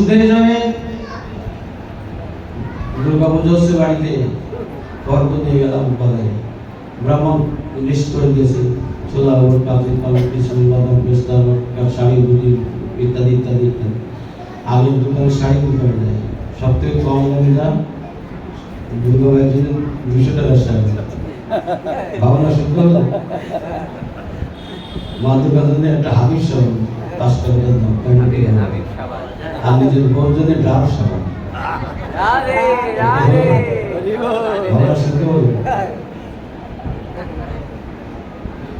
শুধু যাবে দুর্গা পুজো হচ্ছে বাড়িতে গর্ব নিয়ে গেলাম বাজারে ব্রাহ্মণ লিস্ট করে দিয়েছে ছোলা ওর কাজে কালো পিছনে বাদাম পেস্তা শাড়ি বুটি ইত্যাদি ইত্যাদি ইত্যাদি আগের দোকানে শাড়ি দোকানে যায় সব থেকে কম দামে দাম দুর্গা ভাইয়ের জন্য 200 টাকার শাড়ি ভাবনা শুনতে হলো মা দুর্গার জন্য একটা হাবির সাবান 5 টাকার দাম আর নিজের বোন জন্য ডাব সাবান ভাবনা শুনতে হলো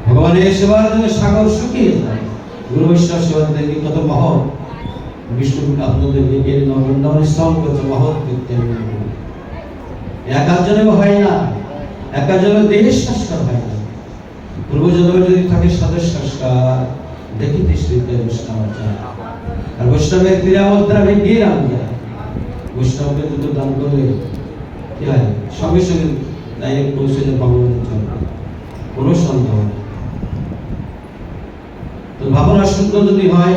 ভগবানের সেবার জন্য সাগর শুকিয়ে যায় গুরু বৈষ্ণব সেবার দেখি কত মহৎ বিষ্ণু আপনাদের দিকে নবন্দন শ্রম করছে মহৎ একার জন্য হয় না একার জন্য দেশ সংস্কার হয় না পূর্বজন্মে যদি থাকে সাধু সংস্কার দেখিতে শ্রীতে বৈষ্ণব আর বৈষ্ণবের ক্রিয়ামুদ্রা ভেঙে রাম যায় বৈষ্ণবকে দুটো দান করলে কি হয় সঙ্গে সঙ্গে ডাইরেক্ট পৌঁছে যায় ভগবানের চরণে কোনো সন্দেহ নেই তো ভাবনা শুদ্ধ যদি হয়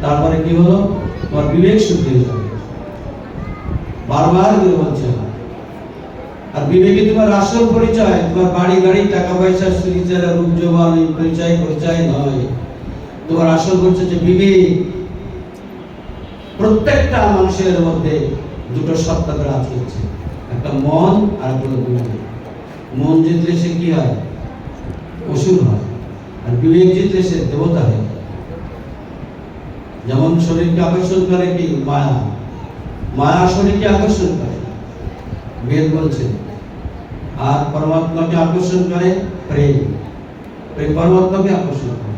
তারপরে কি হলো তোমার বিবেক শুদ্ধ হয়ে যাবে বারবার করে বলছে আর বিবেকে তোমার আসল পরিচয় তোমার বাড়ি গাড়ি টাকা পয়সা সুরিচার রূপ যৌবন পরিচয় নয় তোমার আসল পরিচয় যে বিবেক প্রত্যেকটা মানুষের মধ্যে দুটো সত্তা করে আছে একটা মন আর একটা বিবেক মন জিতলে সে কি হয় অসুর হয় আর বিবেক জিতলে সে দেবতা হয় যেমন শরীরকে আকর্ষণ করে কি মায়া মায়া শরীরকে আকর্ষণ করে বেদ বলছে আর পরমাত্মাকে আকর্ষণ করে প্রেম প্রেম পরমাত্মাকে আকর্ষণ করে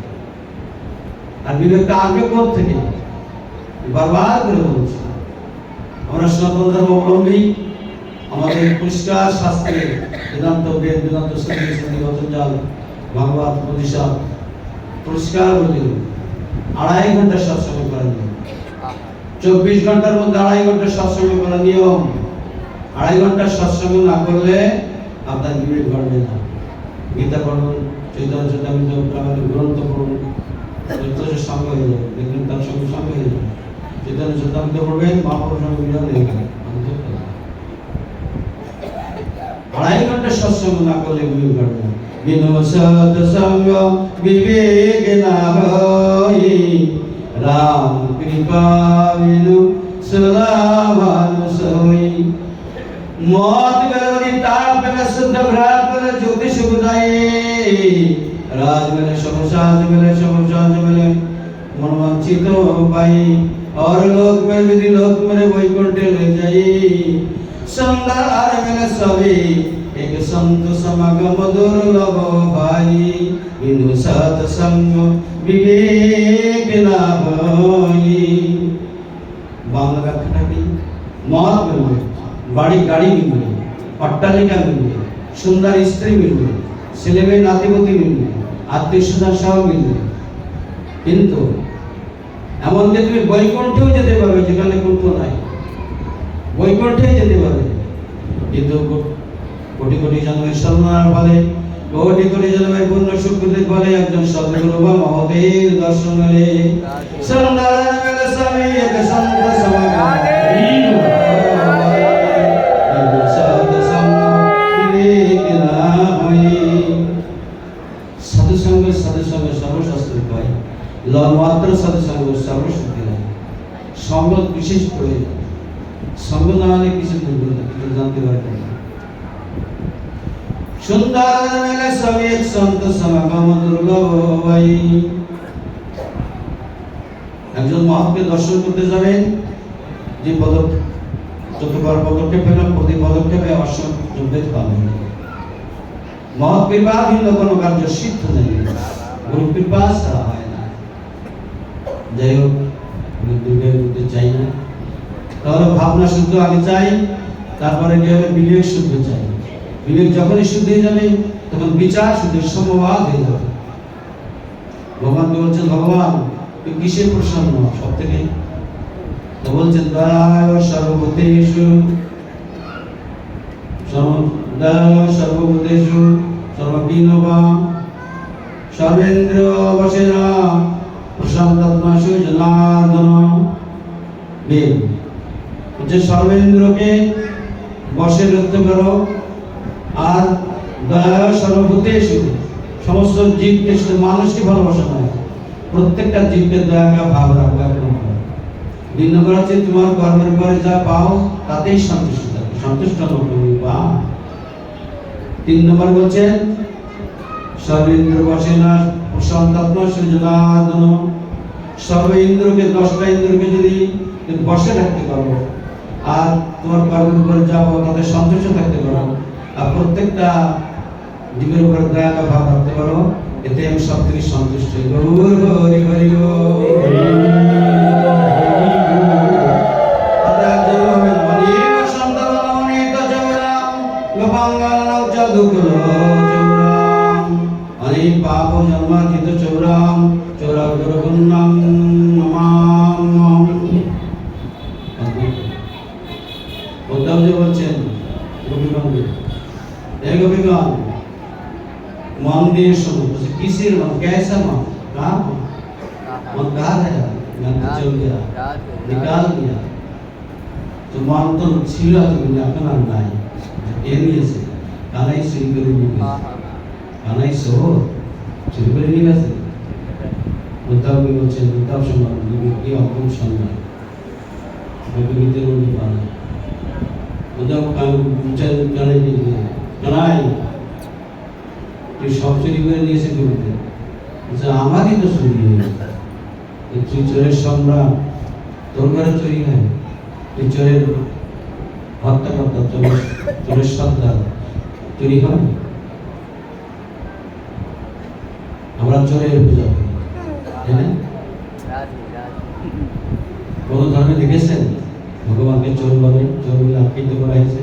আর বিবেকটা আগে কোথ থেকে বারবার করে বলছে আমরা সনাতন ধর্ম অবলম্বী আমাদের পরিষ্কার শাস্ত্রে বেদান্ত বেদ বেদান্ত সঙ্গী বচনজাল ভাগবত উপনিষদ পরিষ্কার বলে 2.5 ঘন্টা সৎসঙ্গ করার নিয়ম 24 ঘন্টার মধ্যে 2.5 ঘন্টা সৎসঙ্গ করার নিয়ম 2.5 ঘন্টা সৎসঙ্গ না করলে আপনার বিবেক ঘটবে না গীতা পড়ুন চৈতন্য চৈতামৃত প্রামাণিক গ্রন্থ পড়ুন সঙ্গ হয়ে যাবে দেখবেন তার সঙ্গে সঙ্গ হয়ে যাবে চৈতন্য চৈতামৃত পড়বেন মহাপুরুষ সঙ্গে মিলন হয়ে গেল 2.5 ঘন্টা সৎসঙ্গ না করলে বিবেক ঘটবে না বিনু সৎসঙ্গ বিবেক না হই রাম কৃপা বিনু সদাভান সই মত গরবি তাপ বেলা শুদ্ধ ভ্রাত বেলা জ্যোতি সুখদাই রাজ বেলা সমসাজ বেলা মনমঞ্চিত পাই और लोक में विधि लोक में वैकुंठे ले जाई संगार में सभी एक संत समागम दुर्लभ भाई बिनु सत्संग विवेक ना होई बांग्ला व्याख्याটা কি মত মিলবে বাড়ি গাড়ি মিলবে অট্টালিকা মিলবে সুন্দর স্ত্রী মিলবে ছেলে মেয়ে নাতিপতি মিলবে আত্মীয় স্বজন সহ মিলবে কিন্তু এমনকি তুমি বৈকুণ্ঠেও যেতে পারবে যেখানে কুণ্ঠ নাই বৈকুণ্ঠে যেতে পারবে কিন্তু কোটি কোটি জন্মের সাধনার ফলে কোটি কোটি জন্মের পুণ্য সুকৃতির ফলে একজন সদ্গুরু বা মহতের দর্শন হলে সরনারায়ণ মেলে স্বামী এক সন্ত সমাগম সাধু সঙ্গ সর্বশাস্ত্র পাই মাত্র সাধু সঙ্গ সর্বশক্তি নাই সঙ্গ বিশেষ প্রয়োজন সঙ্গ না হলে কিছু জানতে পারবে না সুন্দর মেলে সবই এক সন্ত সমাগম দুর্লভ ভাই একজন মহাত্মকে দর্শন করতে যাবেন যে যতবার পদক্ষেপ পেলাম প্রতি পদক্ষেপে অসংখ্য পাবেন মহৎ কৃপা ভিন্ন কোনো কার্য সিদ্ধ নেই গুরু কৃপা ছাড়া হয় না যাই হোক আমি দুর্গের মধ্যে চাই না তাহলে ভাবনা শুদ্ধ আগে চাই তারপরে কি হবে বিবেক শুদ্ধ চাই বিবেক যখনই শুদ্ধ হয়ে যাবে তখন বিচার শুদ্ধ সমবাদ হয়ে যাবে ভগবান বলছেন ভগবান তুই কিসে প্রসন্ন সব থেকে তো বলছেন দয়ায় সর্বভূতেষু সর্বভূতেষু সর্ববিনোবা সর্বেন্দ্রিয় বশেনা প্রশান্তাত্মাসু জনার্দন বেগ হচ্ছে সর্বেন্দ্রকে বশে রক্ষা করো, আর দয়া সর্বভূতেষু, সমস্ত জীবকে, শুধু মানুষকে ভালোবাসা নয়, প্রত্যেকটা জীবকে দয়া ভাব রাখবা। 2 নম্বর হচ্ছে তোমার কর্মের পরে যা পাও তাতেই সন্তুষ্ট থাকো, সন্তুষ্ট তুমি পাও। 3 নম্বর বলছেন সর্বেন্দ্র বশে না সন্তাত্ম সৃজনাদন, সর্ব ইন্দ্রকে, 10টা ইন্দ্রকে যদি বশে রাখতে পারো, আর তোমার কর্মের উপরে যা পাও তাতে সন্তুষ্ট থাকতে পারো, আর প্রত্যেকটা জীবের উপরে দয়া ভাব রাখতে পারো, এতে আমি সব থেকে সন্তুষ্ট হই। গৌর হরি হরি পাপ জন্মার্জিত চৌরাম চৌরাগ্রগণ্যম নমাম। উদ্ধবজি বলছেন গোপীগণ, এই গোপীগণ मन দিয়ে শোনো। কিসের मन? कैसा मन? कहाँ मन कहाँ है? मन तो चल गया, निकाल दिया। तो मन तो ছিল, তুমি এখন আর নাই, এ নিয়েছে কানাই চুরি করে নিয়ে গেছে, কানাই সহ চুরি করে নিয়ে গেছে। উদ্ধবজি বলছেন, উদ্ধব সম্মান কি অপম সম্মান, গোপীগীতের উনি পান। উদ্ধব কানাই দিয়ে, কানাই তুই সব চুরি করে নিয়েছে কবিতে, আমারই তো চুরি হয়েছে। তুই চোরের সম্রাট, তোর ঘরে চুরি হয়, তুই চোরের হত্যাকর্তা, চোরের সর্দার, চুরি হয়। আমরা চোরের পূজা করি, তাই না? কোন ধর্মে দেখেছেন ভগবানকে চোর বলে? চোর বলে আখ্যায়িত করা হয়েছে।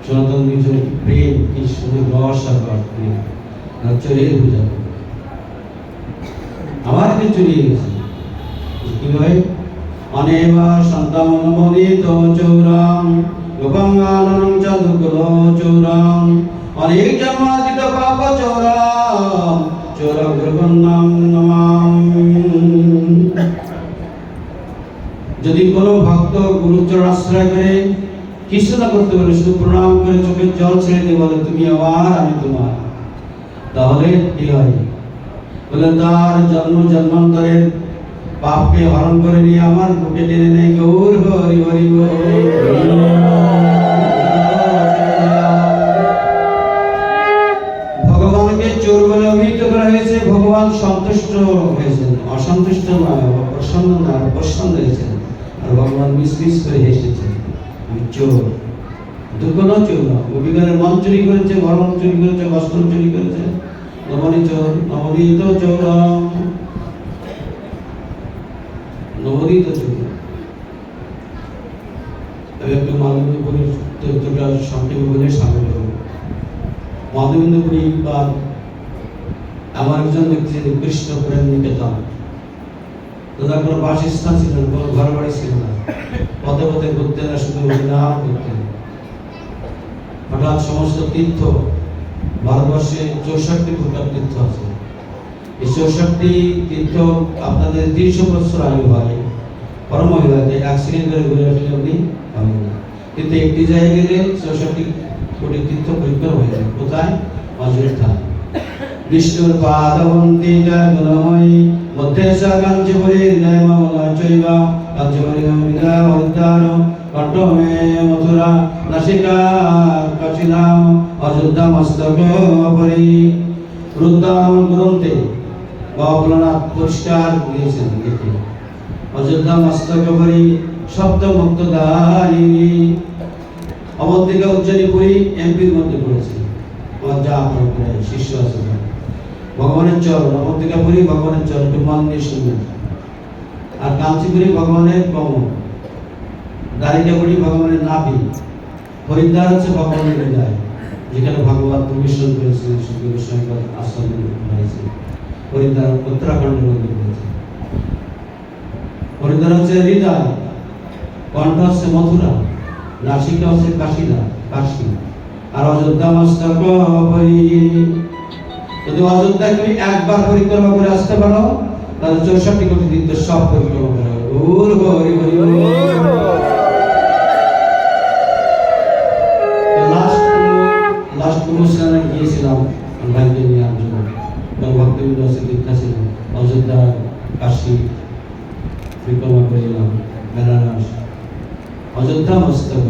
সনাতন ধর্মের প্রেম কি শুধু রস আর রস, চোরের পূজা করে। আমার কি চুরি গেছে কি হয়? অনেবা সন্তামনোদিত চৌরাম গোপাঙ্গাননং চাদুকুল চৌরাম, অনেক জন্মাদিত পাপ চৌরাম চৌরাগ্রগণ্যম নমাম। যদি কোনো ভক্ত গুরুচরণ আশ্রয় করে কিছু না করতে পারে, শুধু প্রণাম করে চোখের জল ছেড়ে দিয়ে বলে তুমি আমার আমি তোমার, তাহলে কি হয়? বলে তার জন্ম জন্মান্তরের পাপকে হরণ করে নিয়ে আমার বুকে টেনে নেয়। গৌর হরি হরি ভগবানকে চোর বলে অভিহিত করা হয়েছে, ভগবান সন্তুষ্ট হয়েছেন, অসন্তুষ্ট নয়, প্রসন্ন নয়, প্রসন্ন হয়েছেন। আর ভগবান মিসমিস করে হেসেছেন, চোর দুর্গণ চোর না, গোপীগণের মন চুরি করেছে, বরণ চুরি করেছে, বস্ত্র চুরি করেছে, নবনীত চৌরাম, নবনীত চৌরাম। একটু মাধবেন্দ্রপুরীর চরিত্রটা সংক্ষেপে বলে সামনে করব। মাধবেন্দ্রপুরী বা আমার একজন ব্যক্তি কৃষ্ণ প্রেম নিকেতন, তাদের কোনো বাসস্থান ছিল না, কোনো ঘর বাড়ি ছিল না, পথে পথে ঘুরতেন, শুধু নাম করতেন। হঠাৎ সমস্ত তীর্থ, ভারতবর্ষে 64 প্রকার তীর্থ আছে, এই 64 তীর্থ আপনাদের 300 বছর আগে হয়, পরম হয়ে যায়, অ্যাক্সিডেন্ট করে ঘুরে আসলে আপনি পাবেন না। কিন্তু একটি জায়গায় গেলে 64 কোটি তীর্থ পরিক্রমা হয়ে যায়। কোথায়? অযোধ্যা। বিষ্ণুর পাদবন্দিতা গুণময়ী মধ্যে সা কাঞ্চপুরী হৃদয়মলা চৈবা কাঞ্চপুরী বিদা উদ্যান কণ্ঠমে মথুরা নাসিকা কাশিধাম অযোধ্যা মস্তক পরি। রুদ্রাম গ্রন্থে বাবুলনাথ পুরস্কার দিয়েছেন লিখে, অযোধ্যা মস্তক পরি শব্দ মুক্তদায়িনী। অবন্তিকা উজ্জয়িনীপুরী এমপির মধ্যে পড়েছে, আমার যা আপনার প্রায় শিষ্য আছে। ভগবানের চরণ, অবন্তিকাপুরী ভগবানের চরণ, একটু মন দিয়ে শুনবেন। আর কাঞ্চিপুরী ভগবানের কমল, দ্বারিকাপুরী ভগবানের নাভি, হরিদ্বার হচ্ছে ভগবানের হৃদয়, যেখানে ভগবান পরিবেশন করেছিলেন, সুখদেব গোস্বামী আশ্রম হয়েছে। হরিদ্বার উত্তরাখণ্ডের মধ্যে পড়েছে। হরিদ্বার হচ্ছে হৃদয়, কণ্ঠ হচ্ছে মথুরা, নাসিকা হচ্ছে কাশী, আর অযোধ্যা মস্তক পরি। যদি অযোধ্যায় তুমি একবার পরিক্রমা করে আসতে পারো, তাহলে 64 কোটি তীর্থ সব পরিক্রমা করা হবে। প্রভুর হরি হরি বল। লাস্ট অনুষ্ঠানে গিয়েছিলাম ভাইকে নিয়ে আলোচনা, ভক্তবৃন্দ আছে দীক্ষা ছিল, অযোধ্যা কাশী পরিক্রমা করিলাম, বেনারস অযোধ্যা মস্তক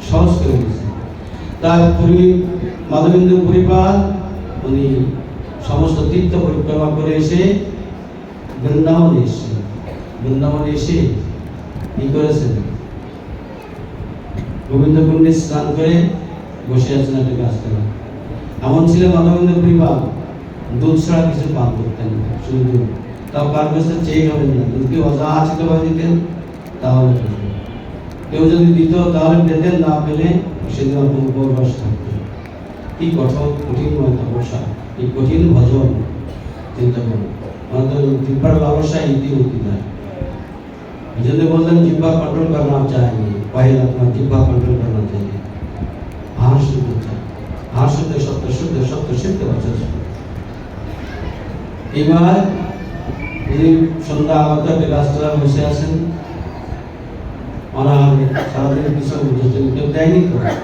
সহজ করে দিয়েছে। তার পুরী মাধবেন্দ্র পরিবার উনি সমস্ত তীর্থ পরিক্রমা করে এসে বৃন্দাবনে এসে কি করেছেন, গোবিন্দকুণ্ডে স্নান করে বসে আছেন একটা গাছতলা। এমন ছিল মাধবেন্দ্র পরিবার দুধ ছাড়া কিছু পান করতেন, শুধু দুধ, তাও কার কাছে চেয়ে হবেন না, দুধকে অযাচিতভাবে দিতেন তাহলে পেতেন, কেউ যদি দিত তাহলে পেতেন, না পেলে সেদিন উপবাস থাকতেন। কি কঠিনময় তপস্যা, এই কঠিন ভজন চিন্তা করুন। আমাদের জিহ্বার লালসা ইতি দেয়। এই জন্য বললেন জিহ্বা কন্ট্রোল করনা চাইए, पहले अपना जिह्वा कंट्रोल करना चाहिए। आहार शुद्ध चाहिए, आहार शुद्ध सत्य सिद्ध वचन। এবার উনি সন্ধ্যা আমাদের গাছতলা বসে আছেন, অনাহারে সারাদিন কিছু বুঝেছেন, কেউ দেয়নি তো।